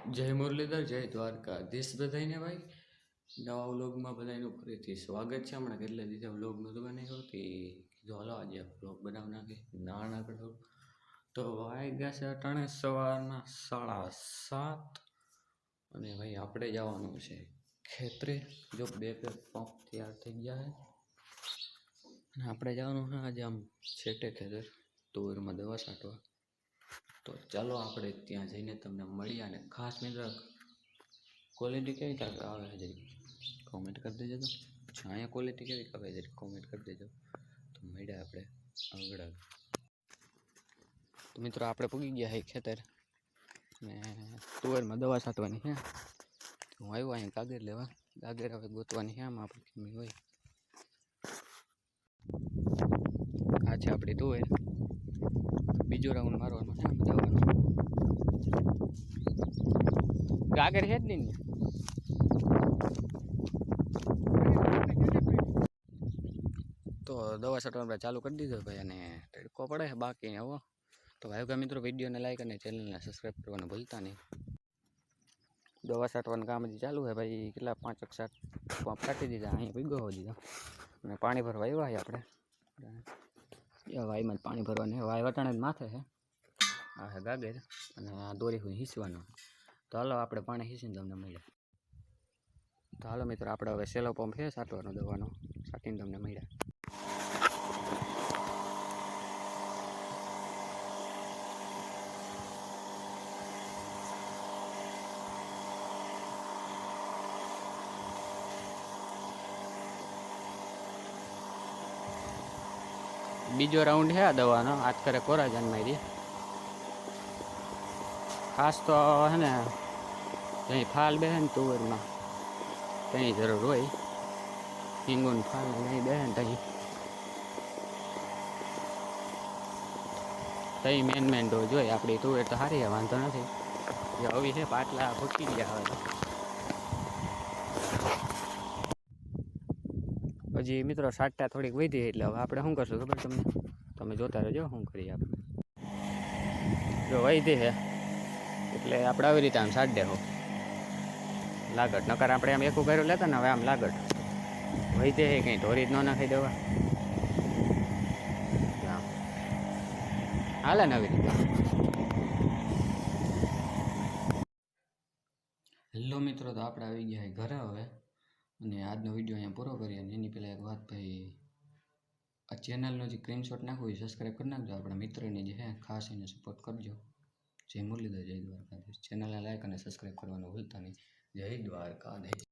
જય મુરલીધર, જય દ્વારકાધીશ બધાને ભાઈ. નવા વ્લોગમાં બધાનું ફરીથી સ્વાગત છે. હમણાં કેટલા દિવસે વ્લોગ નહોતો બનાવ્યો તે કીધું હાલો આજે વ્લોગ બનાવી નાખે નાનકડો. તો વાગ્યા છે અટાણે સવારના 7:30 અને ભાઈ આપણે જવાનું છે ખેતરે. જો બે પંપ તૈયાર થઈ ગયા છે અને આપણે જવાનું છે આજે આમ છેટે ખેતર તુવેરમાં દવા છાંટવા. તો ચાલો આપણે ત્યાં જઈને તમને મળીએ. અને ખાસ મિત્ર ક્વોલિટી કેવી રીતે આવે છે કોમેન્ટ કરી દેજો. તો અહીંયા ક્વોલિટી કેવી આવે છે કોમેન્ટ કરી દેજો. તો મળ્યા આપણે આગળ. તો મિત્રો આપણે પૂગી ગયા છે ખેતર ને તુવેરમાં દવા છાંટવાની છે. હું આવ્યો અહીંયા ગાગર લેવા. ગાગર હવે ગોતવાની છે આમાં આપણે કેમી હોય. આ છે આપણી તુવેર. બીજો રાઉન્ડ મારવાનો છે દવાનો. ગાગર છે જ નહીં. તો દવા છાંટવાનું ચાલુ કરી દીધો ભાઈ. અને તડકો પડે છે બાકી હવે. તો ભાઈ મિત્રો વિડીયોને લાઈક અને ચેનલને સબસ્ક્રાઈબ કરવાનું ભૂલતા નહીં. દવા છાંટવાનું કામ હજી ચાલુ છે ભાઈ. કેટલા 5-7 પંપ છાંટી દીધા. અહીંયા ભીગો હોવા દીધા અને પાણી ભરવા આવ્યા છે આપણે. વાયમાં જ પાણી ભરવાનું. વાય વટાણે જ માથે છે. આ છે ગાગર અને આ દોરી હોય હીસવાનું. તો હાલો આપણે પાણી હીસીને તમને મળ્યા. તો હાલો મિત્રો આપણે હવે સેલો પંપ છે છાંટવાનો દવાનો. છાંટીને તમને મળ્યા. બીજો રાઉન્ડ છે આ દવાનો. આજ કરે કોરાજાન મારી. ખાસ તો હે ને ત્યાં ફાલ બેહે ને તુવેરમાં ત્યાં જરૂર હોય. હિંગુન ફાલ નહીં બેહે ને ત્યાં મેન ડોઝ હોય. આપણી તુવેર તો સારી વાંધો નથી. આવી છે પાટલા ફૂટી ગયા હવે. હજી મિત્રો સાટટા થોડીક વધી એટલે હવે આપણે શું કરશું ખબર તમને? તમે જોતા રહેજો શું કરીએ આપણે. જો વધી છે એટલે આપણે આવી રીતે આમ સાટ દેવો લાગટ. નકર આપણે આમ એકું કર્યું લેતા ને હવે આમ લાગટ વધી છે. કંઈ ઢોરી જ ન નાખી દેવા. હાલે ને આવી રીતે. હેલો મિત્રો, તો આપણે આવી ગયા ઘરે હવે. અને આજનો વિડીયો અહીંયા પૂરો કરીએ. અને એની પહેલાં એક વાત ભાઈ, આ ચેનલનો જે સ્ક્રીનશોટ નાખવું એ સબસ્ક્રાઈબ કરી નાખજો. આપણા મિત્રને જે છે ખાસ એને સપોર્ટ કરજો. જય મુરલીધર, જય દ્વારકાધીશ. ચેનલને લાઈક અને સબસ્ક્રાઈબ કરવાનું ભૂલતા નહીં. જય દ્વારકાધીશ.